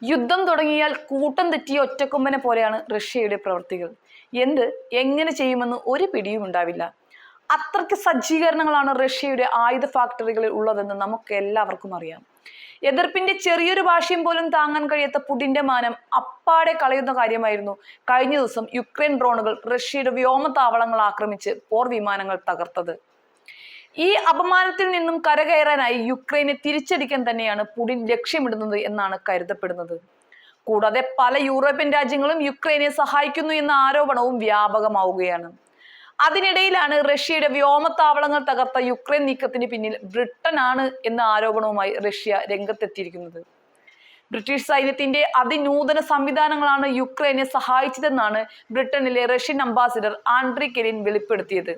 യുദ്ധം തുടങ്ങിയാൽ കൂട്ടം തെറ്റിയ ഒറ്റക്കൊമ്പനെ പോലെയാണ് റഷ്യയുടെ പ്രവൃത്തികൾ. എങ്ങനെ ചെയ്യുമെന്ന് ഒരു പിടിയും ഉണ്ടാവില്ല. അത്രയ്ക്ക് സജ്ജീകരണങ്ങളാണ് റഷ്യയുടെ ആയുധ ഫാക്ടറികളിൽ ഉള്ളതെന്ന് നമുക്ക് എല്ലാവർക്കും അറിയാം. എതിർപ്പിന്റെ ചെറിയൊരു ഭാഷ്യം പോലും താങ്ങാൻ കഴിയാത്ത പുടിന്റെ മാനം അപ്പാടെ കളയുന്ന കാര്യമായിരുന്നു കഴിഞ്ഞ ദിവസം യുക്രൈൻ ഡ്രോണുകൾ റഷ്യയുടെ വ്യോമതാവളങ്ങൾ ആക്രമിച്ച് പോർ വിമാനങ്ങൾ തകർത്തത്. ഈ അപമാനത്തിൽ നിന്നും കരകയറാനായി യുക്രൈനെ തിരിച്ചടിക്കാൻ തന്നെയാണ് പുടിൻ ലക്ഷ്യമിടുന്നത് എന്നാണ് കരുതപ്പെടുന്നത്. കൂടാതെ പല യൂറോപ്യൻ രാജ്യങ്ങളും യുക്രൈനെ സഹായിക്കുന്നു എന്ന ആരോപണവും വ്യാപകമാവുകയാണ്. അതിനിടയിലാണ് റഷ്യയുടെ വ്യോമതാവളങ്ങൾ തകർത്ത യുക്രൈൻ നീക്കത്തിന് പിന്നിൽ ബ്രിട്ടൻ ആണ് എന്ന ആരോപണവുമായി റഷ്യ രംഗത്തെത്തിയിരിക്കുന്നത്. ബ്രിട്ടീഷ് സൈന്യത്തിന്റെ അതിനൂതന സംവിധാനങ്ങളാണ് യുക്രൈനെ സഹായിച്ചതെന്നാണ് ബ്രിട്ടനിലെ റഷ്യൻ അംബാസിഡർ ആൻഡ്രി കെലിൻ വെളിപ്പെടുത്തിയത്.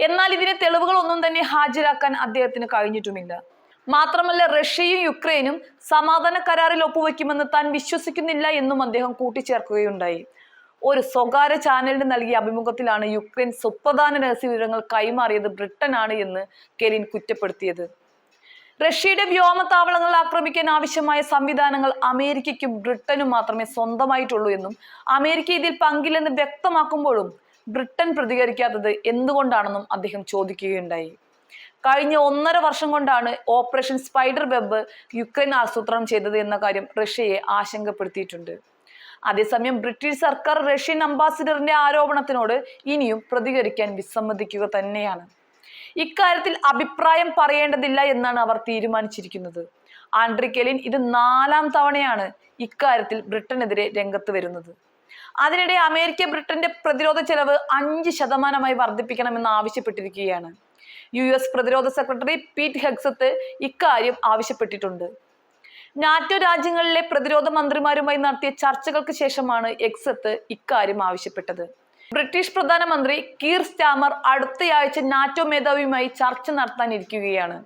എന്നാൽ ഇതിന് തെളിവുകളൊന്നും തന്നെ ഹാജരാക്കാൻ അദ്ദേഹത്തിന് കഴിഞ്ഞിട്ടുമില്ല. മാത്രമല്ല, റഷ്യയും യുക്രൈനും സമാധാന കരാറിൽ ഒപ്പുവെക്കുമെന്ന് താൻ വിശ്വസിക്കുന്നില്ല എന്നും അദ്ദേഹം കൂട്ടിച്ചേർക്കുകയുണ്ടായി. ഒരു സ്വകാര്യ ചാനലിന് നൽകിയ അഭിമുഖത്തിലാണ് യുക്രൈൻ സുപ്രധാന രഹസ്യ വിവരങ്ങൾ കൈമാറിയത് ബ്രിട്ടൻ ആണ് എന്ന് കെലിൻ കുറ്റപ്പെടുത്തിയത്. റഷ്യയുടെ വ്യോമതാവളങ്ങൾ ആക്രമിക്കാൻ ആവശ്യമായ സംവിധാനങ്ങൾ അമേരിക്കയ്ക്കും ബ്രിട്ടനും മാത്രമേ സ്വന്തമായിട്ടുള്ളൂ എന്നും അമേരിക്ക ഇതിൽ പങ്കില്ലെന്ന് വ്യക്തമാക്കുമ്പോഴും ബ്രിട്ടൻ പ്രതികരിക്കാത്തത് എന്തുകൊണ്ടാണെന്നും അദ്ദേഹം ചോദിക്കുകയുണ്ടായി. കഴിഞ്ഞ 1.5 വർഷം കൊണ്ടാണ് ഓപ്പറേഷൻ സ്പൈഡർ വെബ് യുക്രൈൻ ആസൂത്രണം ചെയ്തത് എന്ന കാര്യം റഷ്യയെ ആശങ്കപ്പെടുത്തിയിട്ടുണ്ട്. അതേസമയം ബ്രിട്ടീഷ് സർക്കാർ റഷ്യൻ അംബാസിഡറിന്റെ ആരോപണത്തിനോട് ഇനിയും പ്രതികരിക്കാൻ വിസമ്മതിക്കുക തന്നെയാണ്. ഇക്കാര്യത്തിൽ അഭിപ്രായം പറയേണ്ടതില്ല എന്നാണ് അവർ തീരുമാനിച്ചിരിക്കുന്നത്. ആൻഡ്രി കെലിൻ ഇത് 4ാം തവണയാണ് ഇക്കാര്യത്തിൽ ബ്രിട്ടനെതിരെ രംഗത്ത് വരുന്നത്. അതിനിടെ അമേരിക്ക ബ്രിട്ടന്റെ പ്രതിരോധ ചെലവ് 5% വർദ്ധിപ്പിക്കണമെന്ന് ആവശ്യപ്പെട്ടിരിക്കുകയാണ്. US പ്രതിരോധ സെക്രട്ടറി പീറ്റ് ഹെഗ്സത്ത് ഇക്കാര്യം ആവശ്യപ്പെട്ടിട്ടുണ്ട്. നാറ്റോ രാജ്യങ്ങളിലെ പ്രതിരോധ മന്ത്രിമാരുമായി നടത്തിയ ചർച്ചകൾക്ക് ശേഷമാണ് ഹെഗ്സത്ത് ഇക്കാര്യം ആവശ്യപ്പെട്ടത്. ബ്രിട്ടീഷ് പ്രധാനമന്ത്രി കീർ സ്റ്റാമർ അടുത്തയാഴ്ച നാറ്റോ മേധാവിയുമായി ചർച്ച നടത്താനിരിക്കുകയാണ്.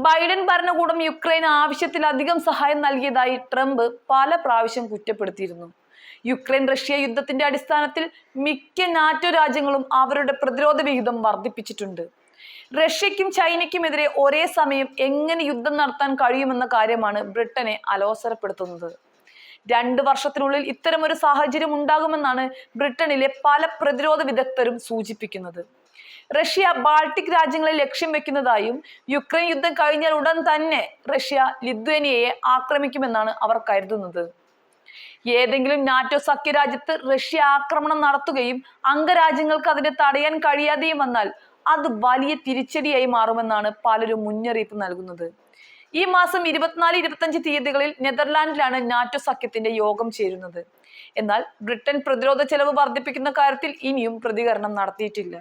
ബൈഡൻ ഭരണകൂടം യുക്രൈന് ആവശ്യത്തിലധികം സഹായം നൽകിയതായി ട്രംപ് പല പ്രാവശ്യം കുറ്റപ്പെടുത്തിയിരുന്നു. യുക്രൈൻ റഷ്യ യുദ്ധത്തിന്റെ അടിസ്ഥാനത്തിൽ മിക്ക നാറ്റോ രാജ്യങ്ങളും അവരുടെ പ്രതിരോധ വിഹിതം വർദ്ധിപ്പിച്ചിട്ടുണ്ട്. റഷ്യക്കും ചൈനയ്ക്കുമെതിരെ ഒരേ സമയം എങ്ങനെ യുദ്ധം നടത്താൻ കഴിയുമെന്ന കാര്യമാണ് ബ്രിട്ടനെ അലോസരപ്പെടുത്തുന്നത്. 2 വർഷത്തിനുള്ളിൽ ഇത്തരമൊരു സാഹചര്യം ഉണ്ടാകുമെന്നാണ് ബ്രിട്ടനിലെ പല പ്രതിരോധ വിദഗ്ധരും സൂചിപ്പിക്കുന്നത്. റഷ്യ ബാൾട്ടിക് രാജ്യങ്ങളെ ലക്ഷ്യം വെക്കുന്നതായും യുക്രൈൻ യുദ്ധം കഴിഞ്ഞാൽ ഉടൻ തന്നെ റഷ്യ ലിത്വേനിയയെ ആക്രമിക്കുമെന്നാണ് അവർ കരുതുന്നത്. ഏതെങ്കിലും നാറ്റോ സഖ്യരാജ്യത്ത് റഷ്യ ആക്രമണം നടത്തുകയും അംഗരാജ്യങ്ങൾക്ക് അതിനെ തടയാൻ കഴിയാതെയും വന്നാൽ അത് വലിയ തിരിച്ചടിയായി മാറുമെന്നാണ് പലരും മുന്നറിയിപ്പ് നൽകുന്നത്. ഈ മാസം 24-25 തീയതികളിൽ നെതർലാൻഡിലാണ് നാറ്റോ സഖ്യത്തിന്റെ യോഗം ചേരുന്നത്. എന്നാൽ ബ്രിട്ടൻ പ്രതിരോധ ചെലവ് വർദ്ധിപ്പിക്കുന്ന കാര്യത്തിൽ ഇനിയും പ്രതികരണം നടത്തിയിട്ടില്ല.